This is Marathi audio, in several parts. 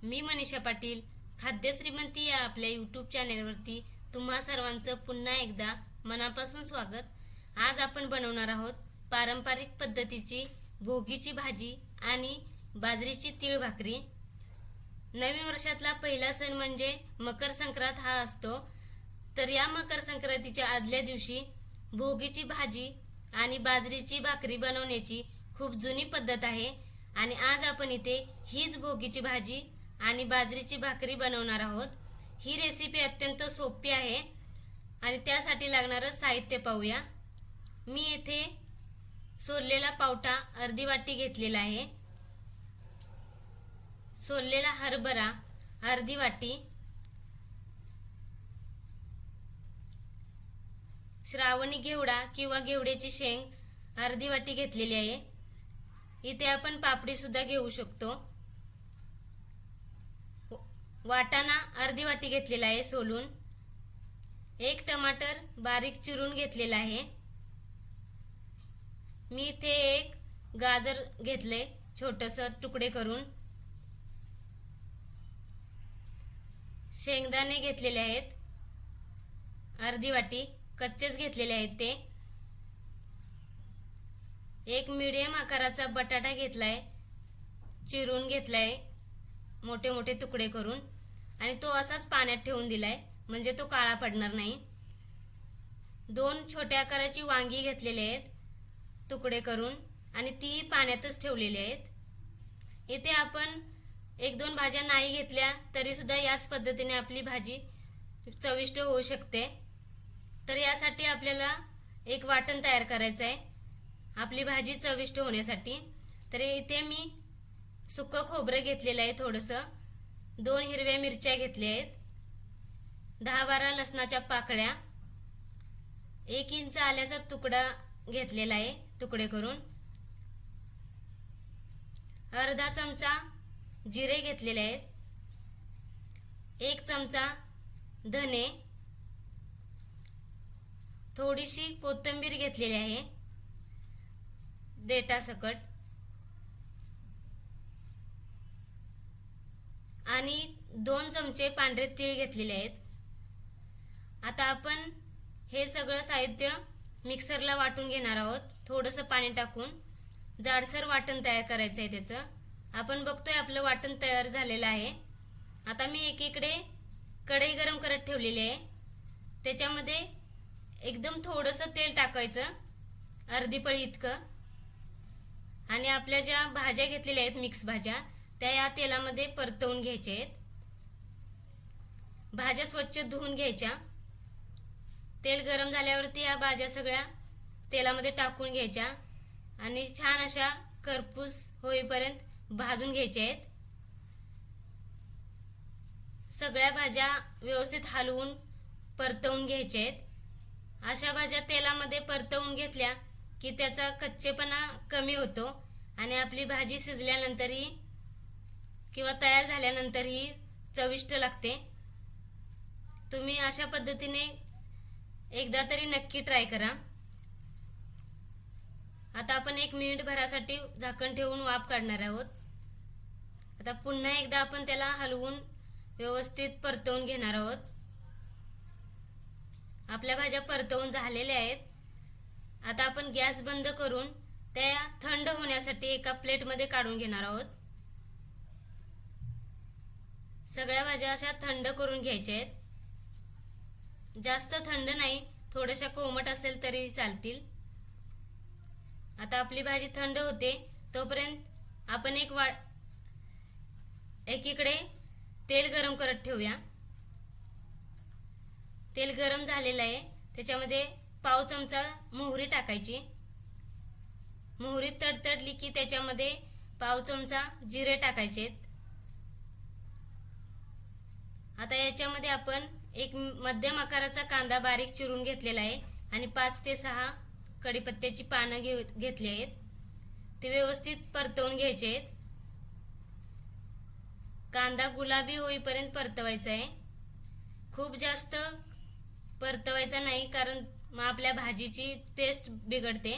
मी मनीषा पाटील, खाद्य श्रीमंती या आपल्या यूट्यूब चॅनेलवरती तुम्हा सर्वांचं पुन्हा एकदा मनापासून स्वागत। आज आपण बनवणार आहोत पारंपरिक पद्धतीची भोगीची भाजी आणि बाजरीची तीळ भाकरी। नवीन वर्षातला पहिला सण म्हणजे मकर संक्रांत हा असतो। तर या मकर संक्रांतीच्या आदल्या दिवशी भोगीची भाजी आणि बाजरीची भाकरी बनवण्याची खूप जुनी पद्धत आहे आणि आज आपण इथे हीच भोगीची भाजी आणि बाजरीची भाकरी बनवणार आहोत। ही रेसिपी अत्यंत सोपी आहे आणि त्यासाठी लागणारं साहित्य पाहूया। मी येथे सोललेला पावटा अर्धी वाटी घेतलेला आहे, सोललेला हरभरा अर्धी वाटी, श्रावणी घेवडा किंवा घेवड्याची शेंग अर्धी वाटी घेतलेली आहे। इथे आपण पापडी सुद्धा घेऊ शकतो। वाटाणा अर्धी वाटी घेतलेला आहे सोलून, एक टमाटर बारीक चिरून घेतलेला आहे। मी इथे एक गाजर घेतले छोटंसं तुकडे करून, शेंगदाणे घेतलेले आहेत अर्धी वाटी, कच्चेच घेतलेले आहेत ते। एक मीडियम आकाराचा बटाटा घेतलाय, चिरून घेतलाय मोठे मोठे तुकडे करून आणि तो असाच पाण्यात ठेवून दिलाय म्हणजे तो काळा पडणार नाही। दोन छोट्या आकाराची वांगी घेतलेली आहेत तुकडे करून आणि ती पाण्यातच ठेवलेली आहेत। इथे आपण एक दोन भाज्या नाही घेतल्या तरी सुद्धा याच पद्धतीने आपली भाजी चविष्ट होऊ शकते। तर यासाठी आपल्याला एक वाटण तयार करायचं आहे आपली भाजी चविष्ट होण्यासाठी। तर इथे मी सुकं खोबरं घेतलेलं आहे थोडंसं, 2 हिरव्या मिरच्या घेतल्या आहेत, 10-12 लसणाच्या पाकळ्या, 1 इंच आल्याचा तुकडा घेतलेला आहे तुकडे करून, अर्धा चमचा जिरे घेतलेले आहेत, 1 चमचा धने, थोडीशी कोथिंबीर घेतलेली आहे देठासकट आणि 2 चमचे पांढरे तीळ घेतलेले आहेत। आता आपण हे सगळं साहित्य मिक्सरला वाटून घेणार आहोत, थोडंसं पाणी टाकून जाडसर वाटण तयार करायचं आहे त्याचं। आपण बघतोय आपलं वाटण तयार झालेलं आहे। आता मी एकीकडे कढई गरम करत ठेवलेली आहे, त्याच्यामध्ये एकदम थोडंसं तेल टाकायचं अर्धी पळी इतकं आणि आपल्या ज्या भाज्या घेतलेल्या आहेत मिक्स भाज्या त्या या तेलामध्ये परतवून घ्यायच्या आहेत। भाज्या स्वच्छ धुवून घ्यायच्या, तेल गरम झाल्यावरती या भाज्या सगळ्या तेलामध्ये टाकून घ्यायच्या आणि छान अशा करपूस होईपर्यंत भाजून घ्यायच्या आहेत। सगळ्या भाज्या व्यवस्थित हलवून परतवून घ्यायच्या आहेत। अशा भाज्या तेलामध्ये परतवून घेतल्या की त्याचा कच्चेपणा कमी होतो आणि आपली भाजी शिजल्यानंतरही किंवा तयार झाल्यानंतरही चविष्ट लागते। तुम्ही अशा पद्धतीने एकदा तरी नक्की ट्राय करा। आता आपण 1 मिनिट भरासाठी झाकण ठेवून वाफ काढणार आहोत। आता पुन्हा एकदा आपण त्याला हलवून व्यवस्थित परतवून घेणार आहोत। आपल्या भाज्या परतवून झालेल्या आहेत। आता आपण गॅस बंद करून त्या थंड होण्यासाठी एका प्लेटमध्ये काढून घेणार आहोत। सगळ्या भाज्या अशा थंड करून घ्यायच्या आहेत, जास्त थंड नाही, थोड्याशा कोमट असेल तरी चालतील। आता आपली भाजी थंड होते तोपर्यंत आपण एकीकडे तेल गरम करत ठेवूया। तेल गरम झालेलं आहे, त्याच्यामध्ये पाव चमचा मोहरी टाकायची, मोहरी तडतडली की त्याच्यामध्ये पाव चमचा जिरे टाकायचे। आता याच्यामध्ये आपण एक मध्यम आकाराचा कांदा बारीक चिरून घेतलेला आहे आणि 5 ते 6 कढीपत्त्याची पानं घेतली आहेत, ते व्यवस्थित परतवून घ्यायचे आहेत। कांदा गुलाबी होईपर्यंत परतवायचा आहे, खूप जास्त परतवायचा नाही कारण मग आपल्या भाजीची टेस्ट बिघडते।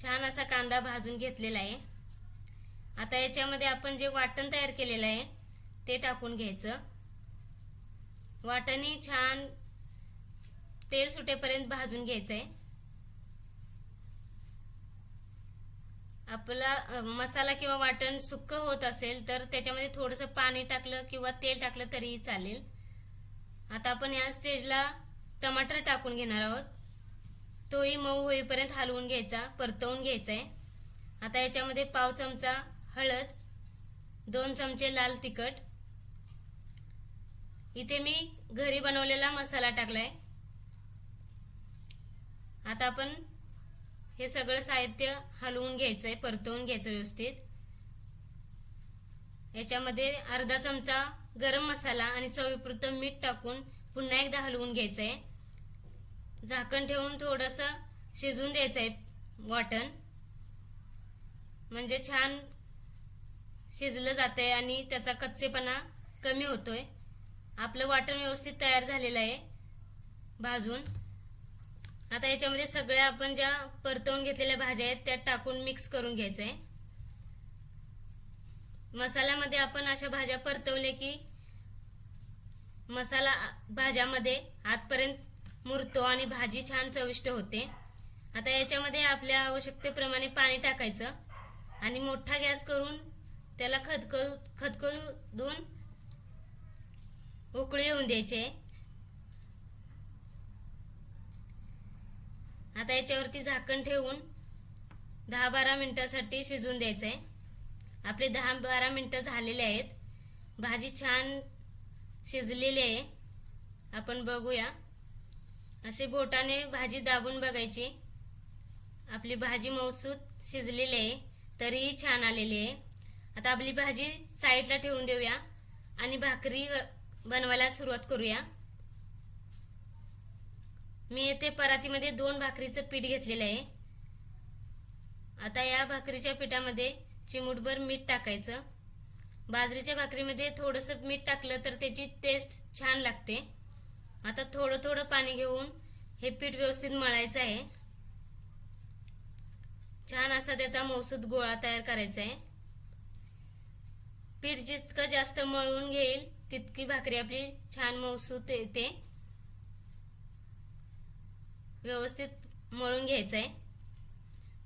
छान असा कांदा भाजून घेतलेला आहे। आता याच्यामध्ये आपण जे वाटण तयार केलेलं आहे ते टाकून घ्यायचं. वाटणी छान तेल सुटेपर्यंत भाजून घ्यायचं आहे. आपला मसाला किंवा वाटण सुक्कं होत असेल तर त्याच्यामध्ये थोडंसं पाणी टाकलं किंवा तेल टाकलं तरीही चालेल. आता आपण या स्टेजला टमाटर टाकून घेणार आहोत. तोही मऊ होईपर्यंत हलवून घ्यायचा, परतवून घ्यायचा आहे. आता याच्यामध्ये पाव चमचा हळद, 2 चमचे लाल तिखट, इथे मी घरी बनवलेला मसाला टाकलाय. आता आपण हे सगळं साहित्य हलवून घ्यायचंय, परतवून घ्यायचं व्यवस्थित. याच्यामध्ये अर्धा चमचा गरम मसाला आणि चवीपुरतं मीठ टाकून पुन्हा एकदा हलवून घ्यायचंय. झाकण ठेवून थोडंसं शिजून द्यायचंय वाटण, म्हणजे छान शिजलं जातंय आणि त्याचा कच्चेपणा कमी होतोय. आपलं वाटण व्यवस्थित तयार झालेलं आहे भाजून. आता याच्यामध्ये सगळ्या आपण ज्या परतवून घेतलेल्या भाज्या आहेत त्या टाकून मिक्स करून घ्यायचं आहे. मसाल्यामध्ये आपण अशा भाज्या परतवले की मसाला भाज्यामध्ये आतपर्यंत मुरतो आणि भाजी छान चविष्ट होते. आता याच्यामध्ये आपल्या आवश्यकतेप्रमाणे पाणी टाकायचं आणि मोठा गॅस करून त्याला खदखदून उकळी येऊन द्यायचे. आता याच्यावरती झाकण ठेवून 10-12 मिनिटासाठी शिजून द्यायचं आहे. आपले 10-12 मिनिटं झालेले आहेत. भाजी छान शिजलेली आहे. आपण बघूया, असे बोटाने भाजी दाबून बघायची. आपली भाजी मऊसूत शिजलेली आहे, तरीही छान आलेली आहे. आता आपली भाजी साईडला ठेवून देऊया आणि भाकरी बनवायला सुरुवात करूया. मी येथे परातीमध्ये 2 भाकरीचं पीठ घेतलेलं आहे. आता या भाकरीच्या पिठामध्ये चिमूटभर मीठ टाकायचं. बाजरीच्या भाकरीमध्ये थोडंसं मीठ टाकलं तर त्याची टेस्ट छान लागते. आता थोडं थोडं पाणी घेऊन हे पीठ व्यवस्थित मळायचं आहे. छान असा त्याचा मऊसूत गोळा तयार करायचा आहे. पीठ जितकं जास्त मळून घेईल तितकी भाकरी आपली छान मऊसूत येते. व्यवस्थित मळून घ्यायचं आहे.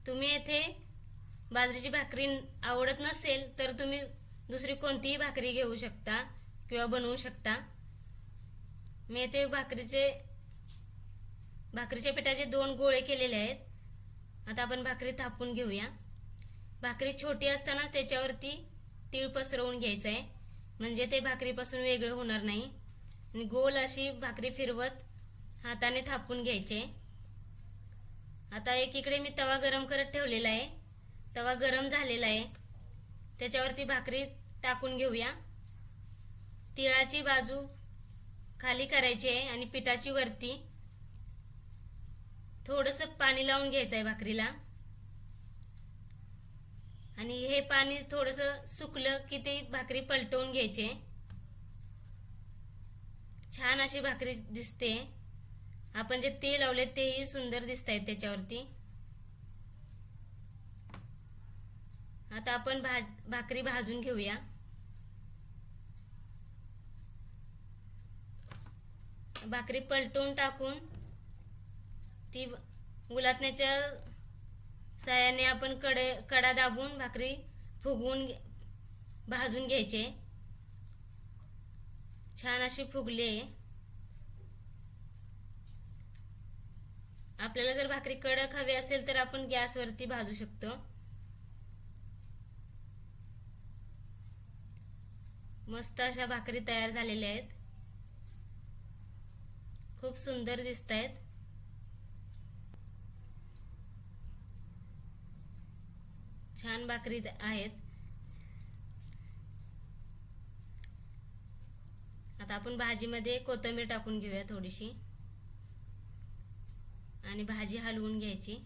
तुम्ही येथे बाजरीची भाकरी आवडत नसेल तर तुम्ही दुसरी कोणतीही भाकरी घेऊ शकता किंवा बनवू शकता. मी येथे भाकरीच्या पिठाचे 2 गोळे केलेले आहेत. आता आपण भाकरी थापून घेऊया. भाकरी छोटी असताना त्याच्यावरती तीळ पसरवून घ्यायचं आहे, म्हणजे ते भाकरीपासून वेगळं होणार नाही. आणि गोल अशी भाकरी फिरवत हाताने थापून घ्यायचे. आता एकीकडे मी तवा गरम करत ठेवलेला आहे. तवा गरम झालेला आहे, त्याच्यावरती भाकरी टाकून घेऊया. तिळाची बाजू खाली करायची आहे आणि पिठाची वरती. थोडंसं पाणी लावून घ्यायचं आहे भाकरीला आणि हे पाणी थोडंसं सुकलं की ती भाकरी पलटवून घ्यायची. छान अशी भाकरी दिसते. आपण जे तीळ लावले तेही सुंदर दिसत आहेत त्याच्यावरती. आता आपण भाकरी भाजून घेऊया. भाकरी पलटून टाकून ती उलटण्याच्या साहाय्याने आपण कडा दाबून भाकरी फुगवून भाजून घ्यायचे. छान अशी फुगली आहे. आपल्याला जर भाकरी कडक हवी असेल तर आपण गॅसवरती भाजू शकतो. मस्त अशा भाकरी तयार झालेल्या आहेत. खूप सुंदर दिसत आहेत. छान भाकरी आहेत. आता आपण भाजीमध्ये कोथिंबीर टाकून घेऊया थोडीशी आणि भाजी हलवून घ्यायची.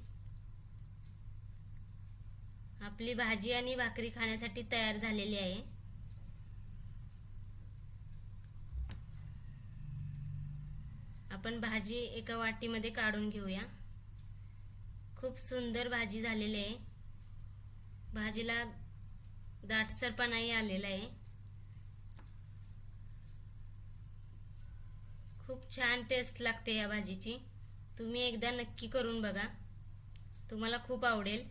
आपली भाजी आणि भाकरी खाण्यासाठी तयार झालेली आहे. आपण भाजी एका वाटीमध्ये काढून घेऊया. खूप सुंदर भाजी झालेली आहे. भाजीला दाटसरपणाही आलेला आहे. खूप छान टेस्ट लागते या भाजीची. तुम्ही एकदा नक्की करून बघा, तुम्हाला खूप आवडेल.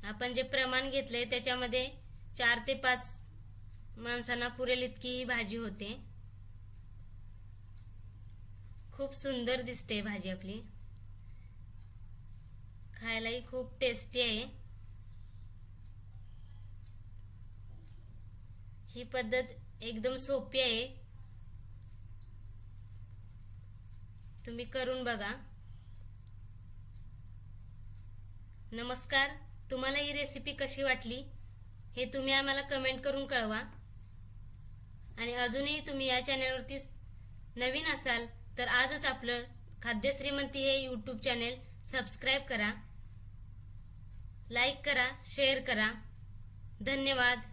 आपण जे प्रमाण घेतले त्याच्यामध्ये 4 ते 5 माणसांना पुरेल इतकी ही भाजी होते. खूप सुंदर दिसते भाजी आपली, खायलाही खूप टेस्टी आहे. ही पद्धत एकदम सोपी आहे, तुम्ही करून बघा. नमस्कार, तुम्हाला ही रेसिपी कशी वाटली हे तुम्ही आम्हाला कमेंट करून कळवा. आणि अजूनही तुम्ही या चॅनलवरती नवीन असाल तर आजच आपलं खाद्य श्रीमंती हे यूट्यूब चॅनल सबस्क्राईब करा, लाईक करा, शेअर करा. धन्यवाद.